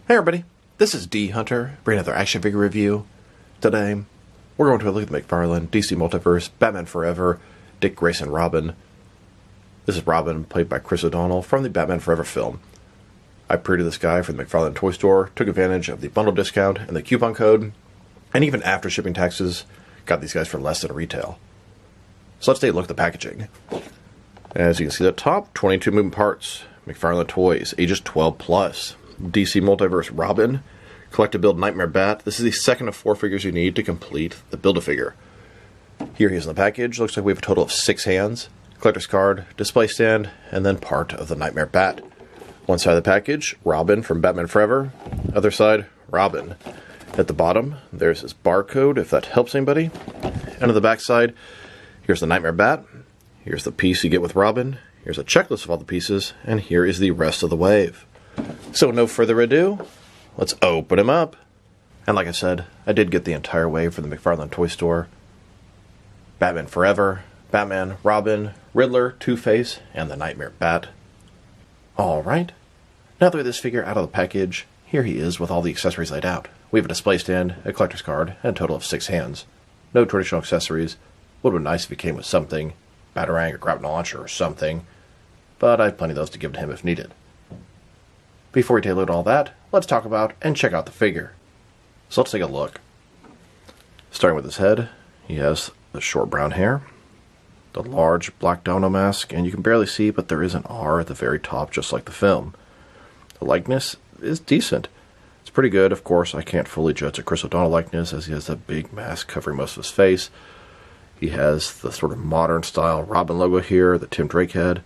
Hey everybody, this is D Hunter, bringing another action figure review. Today, we're going to look at the McFarlane DC Multiverse, Batman Forever, Dick Grayson Robin. This is Robin, played by Chris O'Donnell from the Batman Forever film. I pre-ordered this guy from the McFarlane Toy Store, took advantage of the bundle discount and the coupon code, and even after shipping taxes, got these guys for less than retail. So let's take a look at the packaging. As you can see at the top, 22 moving parts, McFarlane Toys, ages 12 plus. DC Multiverse Robin, Collect-to-Build Nightmare Bat. This is the second of 4 figures you need to complete the Build-A-Figure. Here he is in the package. Looks like we have a total of 6 hands, collector's card, display stand, and then part of the Nightmare Bat. One side of the package, Robin from Batman Forever. Other side, Robin. At the bottom, there's his barcode, if that helps anybody. And on the back side, here's the Nightmare Bat. Here's the piece you get with Robin. Here's a checklist of all the pieces. And here is the rest of the wave. So no further ado, let's open him up. And like I said, I did get the entire wave from the McFarlane Toy Store. Batman Forever, Batman, Robin, Riddler, Two-Face, and the Nightmare Bat. Alright, now that we have this figure out of the package, here he is with all the accessories laid out. We have a display stand, a collector's card, and a total of 6 hands. No traditional accessories. Would have been nice if he came with something, Batarang or grappling launcher or something, but I have plenty of those to give to him if needed. Before we take a look at all that, let's talk about and check out the figure. So let's take a look. Starting with his head, he has the short brown hair, the large black domino mask, and you can barely see, but there is an R at the very top, just like the film. The likeness is decent. It's pretty good. Of course, I can't fully judge a Chris O'Donnell likeness, as he has that big mask covering most of his face. He has the sort of modern style Robin logo here, the Tim Drake head,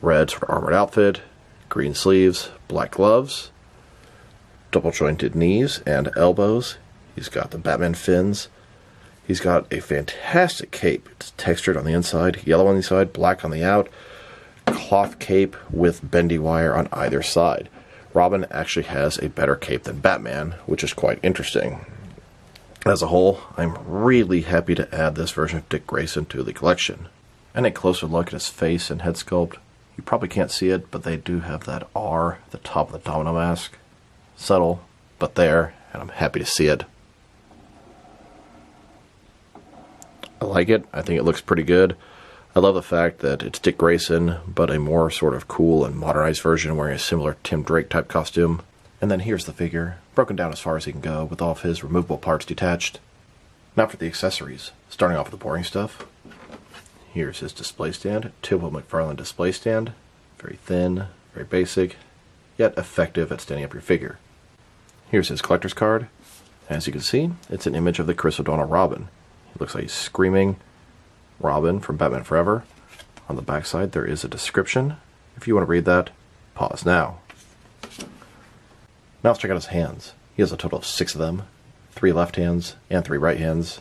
red sort of armored outfit, green sleeves, black gloves, double jointed knees and elbows. He's got the Batman fins. He's got a fantastic cape. It's textured on the inside, yellow on the side, black on the out. Cloth cape with bendy wire on either side. Robin actually has a better cape than Batman, which is quite interesting. As a whole, I'm really happy to add this version of Dick Grayson to the collection. And a closer look at his face and head sculpt. You probably can't see it, but they do have that R at the top of the domino mask. Subtle, but there, and I'm happy to see it. I like it. I think it looks pretty good. I love the fact that it's Dick Grayson, but a more sort of cool and modernized version wearing a similar Tim Drake type costume. And then here's the figure, broken down as far as he can go, with all of his removable parts detached. Now for the accessories. Starting off with the boring stuff. Here's his display stand, typical McFarlane display stand. Very thin, very basic, yet effective at standing up your figure. Here's his collector's card. As you can see, it's an image of the Chris O'Donnell Robin. He looks like he's screaming. Robin from Batman Forever. On the back side, there is a description. If you want to read that, pause now. Now let's check out his hands. He has a total of 6 of them, 3 left hands and 3 right hands.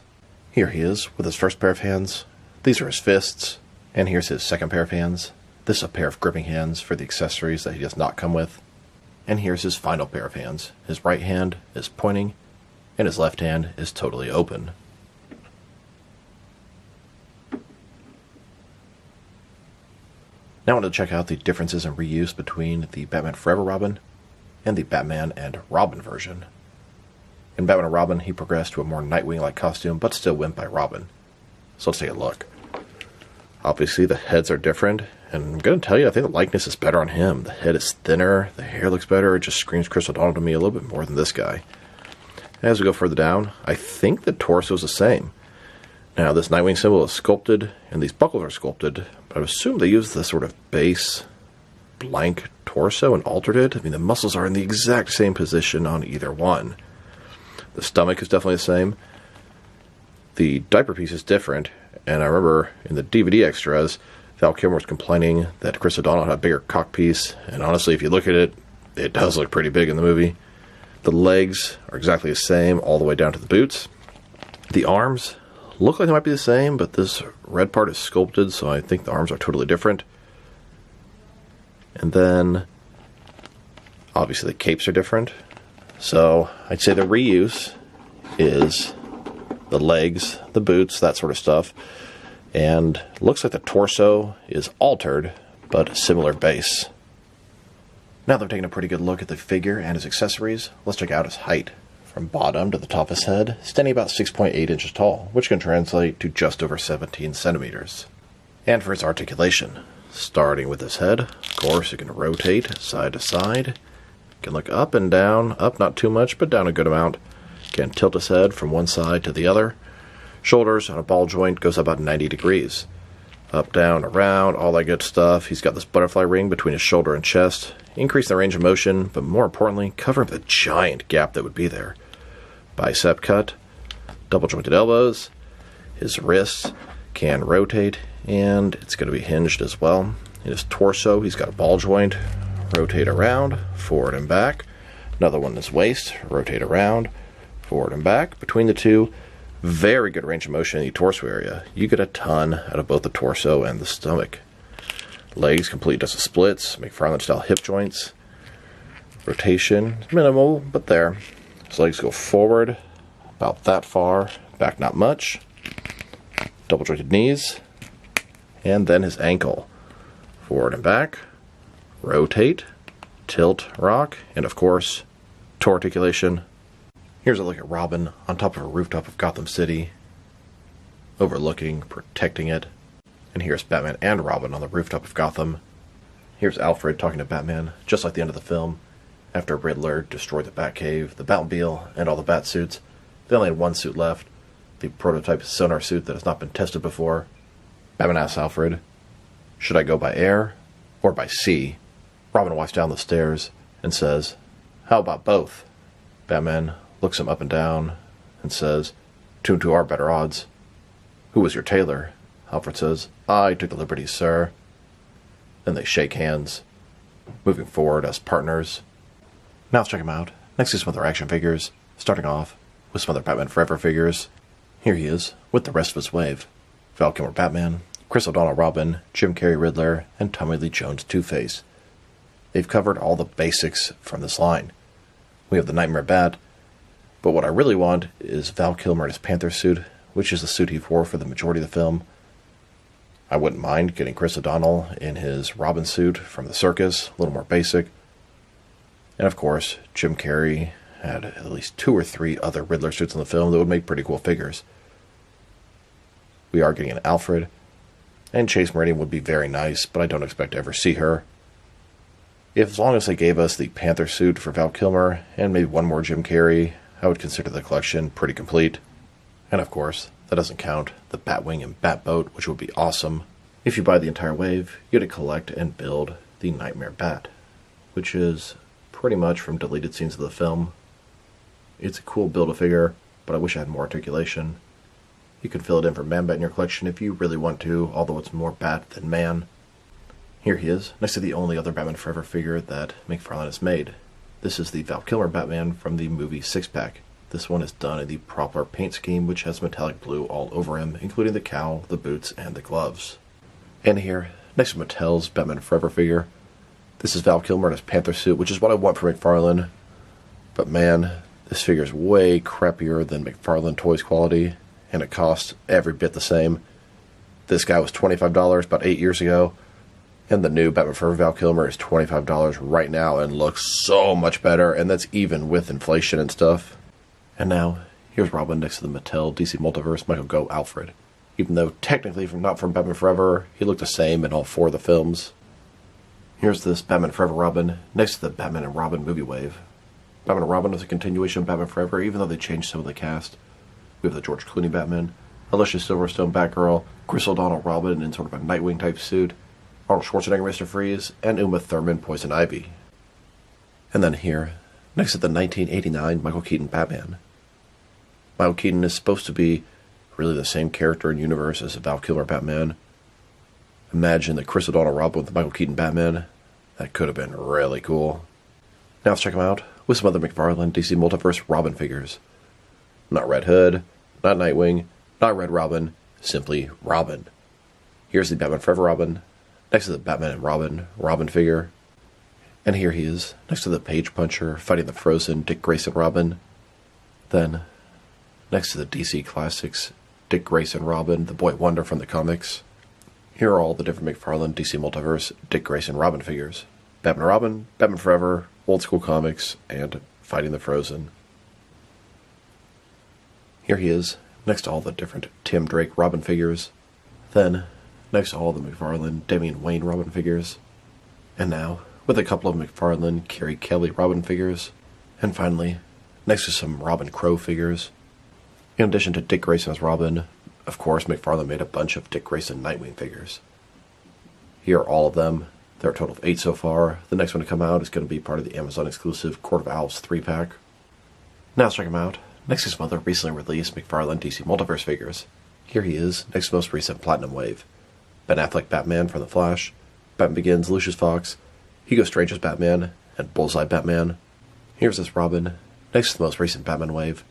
Here he is with his first pair of hands. These are his fists, and here's his second pair of hands. This is a pair of gripping hands for the accessories that he does not come with. And here's his final pair of hands. His right hand is pointing, and his left hand is totally open. Now I want to check out the differences in reuse between the Batman Forever Robin and the Batman and Robin version. In Batman and Robin, he progressed to a more Nightwing-like costume, but still went by Robin. So let's take a look. Obviously, the heads are different, and I'm going to tell you, I think the likeness is better on him. The head is thinner, the hair looks better, it just screams Chris O'Donnell to me a little bit more than this guy. As we go further down, I think the torso is the same. Now, this Nightwing symbol is sculpted, and these buckles are sculpted, but I assume they used the sort of base blank torso and altered it. I mean, the muscles are in the exact same position on either one. The stomach is definitely the same. The diaper piece is different, and I remember in the DVD extras, Val Kilmer was complaining that Chris O'Donnell had a bigger cock piece, and honestly, if you look at it, it does look pretty big in the movie. The legs are exactly the same, all the way down to the boots. The arms look like they might be the same, but this red part is sculpted, so I think the arms are totally different. And then, obviously the capes are different. So, I'd say the reuse is the legs, the boots, that sort of stuff. And looks like the torso is altered, but a similar base. Now that we've taken a pretty good look at the figure and his accessories, let's check out his height. From bottom to the top of his head, standing about 6.8 inches tall, which can translate to just over 17 centimeters. And for his articulation, starting with his head, of course, you can rotate side to side. You can look up and down, up not too much, but down a good amount. You can tilt his head from one side to the other. Shoulders on a ball joint goes about 90 degrees. Up, down, around, all that good stuff. He's got this butterfly ring between his shoulder and chest, increase the range of motion, but more importantly, cover up the giant gap that would be there. Bicep cut, double jointed elbows, his wrists can rotate, and it's going to be hinged as well. In his torso, he's got a ball joint, rotate around, forward and back. Another one in his waist, rotate around, forward and back. Between the two, very good range of motion in the torso area. You get a ton out of both the torso and the stomach. Legs, complete dust of splits, McFarlane style hip joints. Rotation, minimal, but there. His legs go forward, about that far, back not much. Double jointed knees. And then his ankle. Forward and back, rotate, tilt, rock, and of course, toe articulation. Here's a look at Robin on top of a rooftop of Gotham City, overlooking, protecting it. And here's Batman and Robin on the rooftop of Gotham. Here's Alfred talking to Batman, just like the end of the film. After Riddler destroyed the Batcave, the Batmobile, and all the Batsuits, they only had one suit left, the prototype sonar suit that has not been tested before. Batman asks Alfred, "Should I go by air or by sea?" Robin walks down the stairs and says, "How about both?" Batman looks him up and down and says, "Two and two are better odds." "Who was your tailor?" Alfred says, "I took the liberty, sir." Then they shake hands, moving forward as partners. Now let's check them out. Next is some other action figures, starting off with some other Batman Forever figures. Here he is, with the rest of his wave. Val Kilmer Batman, Chris O'Donnell Robin, Jim Carrey Riddler, and Tommy Lee Jones Two-Face. They've covered all the basics from this line. We have the Nightmare Bat, but what I really want is Val Kilmer in his Panther suit, which is the suit he wore for the majority of the film. I wouldn't mind getting Chris O'Donnell in his Robin suit from the circus, a little more basic. And of course, Jim Carrey had at least 2 or 3 other Riddler suits in the film that would make pretty cool figures. We are getting an Alfred, and Chase Meridian would be very nice, but I don't expect to ever see her. As long as they gave us the Panther suit for Val Kilmer, and maybe one more Jim Carrey, I would consider the collection pretty complete. And of course, that doesn't count the Batwing and Batboat, which would be awesome. If you buy the entire wave, you get to collect and build the Nightmare Bat, which is pretty much from deleted scenes of the film. It's a cool build-a-figure, but I wish I had more articulation. You can fill it in for Man-Bat in your collection if you really want to, although it's more Bat than Man. Here he is, next to the only other Batman Forever figure that McFarlane has made. This is the Val Kilmer Batman from the movie Six Pack. This one is done in the proper paint scheme, which has metallic blue all over him, including the cowl, the boots, and the gloves. And here, next to Mattel's Batman Forever figure, this is Val Kilmer in his Panther suit, which is what I want for McFarlane. But man, this figure is way crappier than McFarlane Toys quality, and it costs every bit the same. This guy was $25 about 8 years ago, and the new Batman Forever Val Kilmer is $25 right now and looks so much better, and that's even with inflation and stuff. And now, here's Robin next to the Mattel DC Multiverse Michael Go Alfred. Even though technically not from Batman Forever, he looked the same in all 4 of the films. Here's this Batman Forever Robin next to the Batman and Robin movie wave. Batman and Robin is a continuation of Batman Forever, even though they changed some of the cast. We have the George Clooney Batman, Alicia Silverstone Batgirl, Chris O'Donnell Robin in sort of a Nightwing type suit, Arnold Schwarzenegger Mr. Freeze, and Uma Thurman Poison Ivy. And then here, next to the 1989 Michael Keaton Batman. Michael Keaton is supposed to be really the same character and universe as the Val Kilmer Batman. Imagine the Chris O'Donnell Robin with the Michael Keaton Batman. That could have been really cool. Now let's check them out with some other McFarlane DC Multiverse Robin figures. Not Red Hood, not Nightwing, not Red Robin, simply Robin. Here's the Batman Forever Robin, next to the Batman and Robin figure. And here he is, next to the Page Puncher fighting the frozen Dick Grayson Robin. Then, next to the DC Classics, Dick Grayson Robin, the Boy Wonder from the comics. Here are all the different McFarlane DC Multiverse Dick Grayson Robin figures. Batman and Robin, Batman Forever, Old School Comics, and Fighting the Frozen. Here he is, next to all the different Tim Drake Robin figures. Then, next to all the McFarlane Damian Wayne Robin figures. And now, with a couple of McFarlane Kerry Kelly Robin figures. And finally, next to some Robin Crow figures. In addition to Dick Grayson as Robin, of course, McFarlane made a bunch of Dick Grayson Nightwing figures. Here are all of them. There are a total of 8 so far. The next one to come out is going to be part of the Amazon exclusive Court of Owls 3-pack. Now let's check them out. Next is some other recently released McFarlane DC Multiverse figures. Here he is, next to the most recent Platinum Wave. Ben Affleck Batman from The Flash, Batman Begins Lucius Fox, Hugo Strange as Batman, and Bullseye Batman. Here's this Robin, next to the most recent Batman Wave.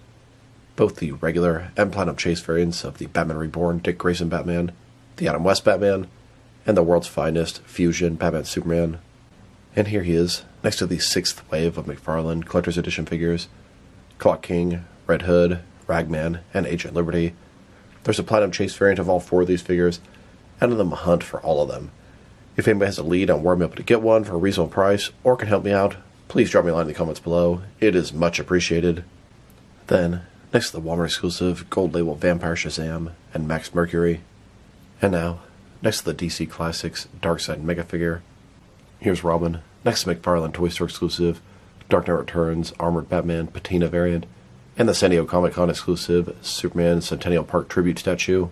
Both the regular and Platinum Chase variants of the Batman Reborn Dick Grayson Batman, the Adam West Batman, and the world's finest Fusion Batman Superman. And here he is, next to the 6th wave of McFarlane Collector's Edition figures, Clock King, Red Hood, Ragman, and Agent Liberty. There's a Platinum Chase variant of all 4 of these figures, and I'm a hunt for all of them. If anybody has a lead on where I'm able to get one for a reasonable price, or can help me out, please drop me a line in the comments below. It is much appreciated. Then, next to the Walmart exclusive Gold Label Vampire Shazam and Max Mercury. And now, next to the DC Classics Darkseid Mega figure. Here's Robin, next to McFarlane Toy Store exclusive Dark Knight Returns Armored Batman Patina variant, and the San Diego Comic-Con exclusive Superman Centennial Park Tribute statue.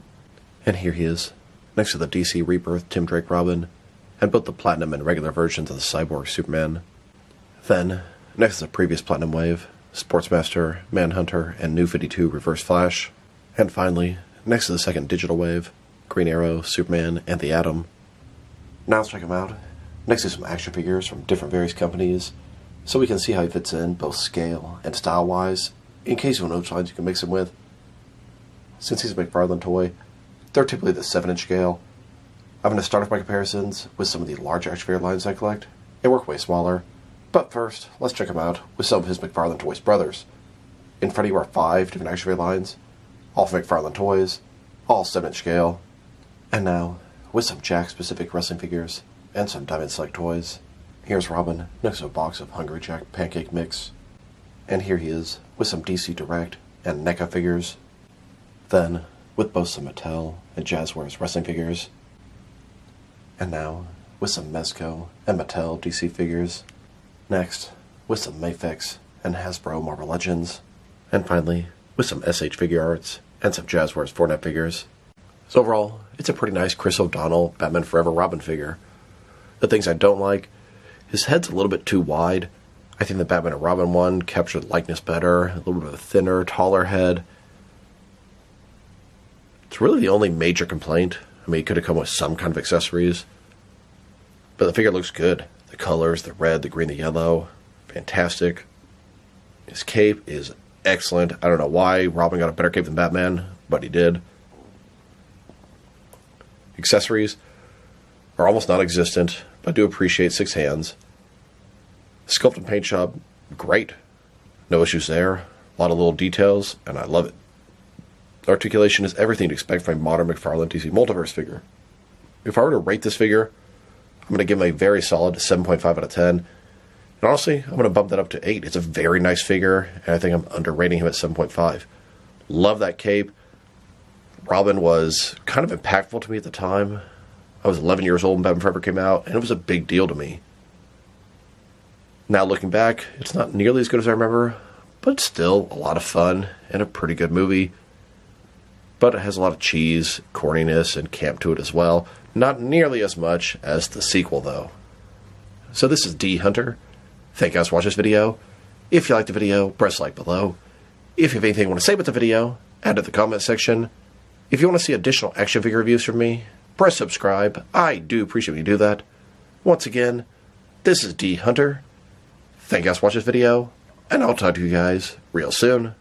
And here he is, next to the DC Rebirth Tim Drake Robin, and both the Platinum and regular versions of the Cyborg Superman. Then, next to the previous Platinum Wave, Sportsmaster, Manhunter, and New 52 Reverse Flash. And finally, next to the second Digital Wave, Green Arrow, Superman, and the Atom. Now let's check them out. Next to some action figures from different various companies, so we can see how he fits in both scale and style-wise, in case you want which lines you can mix him with. Since he's a McFarlane toy, they're typically the 7-inch scale. I'm going to start off my comparisons with some of the large action figure lines I collect, and work way smaller. But first, let's check him out with some of his McFarlane Toys brothers. In front of you are 5 different action figure lines, all from McFarlane Toys, all 7-inch scale. And now, with some Jack-specific wrestling figures, and some Diamond Select toys. Here's Robin, next to a box of Hungry Jack Pancake Mix. And here he is, with some DC Direct and NECA figures. Then, with both some Mattel and Jazzwares wrestling figures. And now, with some Mezco and Mattel DC figures. Next, with some Mafex and Hasbro Marvel Legends. And finally, with some SH Figure Arts and some Jazzwares 4-net figures. So overall, it's a pretty nice Chris O'Donnell Batman Forever Robin figure. The things I don't like, his head's a little bit too wide. I think the Batman and Robin one captured the likeness better, a little bit of a thinner, taller head. It's really the only major complaint. I mean, he could have come with some kind of accessories. But the figure looks good. The colors, the red, the green, the yellow, fantastic. His cape is excellent. I don't know why Robin got a better cape than Batman, but he did. Accessories are almost non-existent, but I do appreciate 6 hands. Sculpt and paint job, great. No issues there. A lot of little details, and I love it. Articulation is everything to expect from a modern McFarlane DC Multiverse figure. If I were to rate this figure, I'm going to give him a very solid 7.5 out of 10. And honestly, I'm going to bump that up to 8. It's a very nice figure, and I think I'm underrating him at 7.5. Love that cape. Robin was kind of impactful to me at the time. I was 11 years old when Batman Forever came out, and it was a big deal to me. Now looking back, it's not nearly as good as I remember, but it's still a lot of fun and a pretty good movie. But it has a lot of cheese, corniness, and camp to it as well. Not nearly as much as the sequel, though. So this is D Hunter. Thank you guys for watching this video. If you liked the video, press like below. If you have anything you want to say about the video, add it to the comment section. If you want to see additional action figure reviews from me, press subscribe. I do appreciate when you do that. Once again, this is D Hunter. Thank you guys for watching this video, and I'll talk to you guys real soon.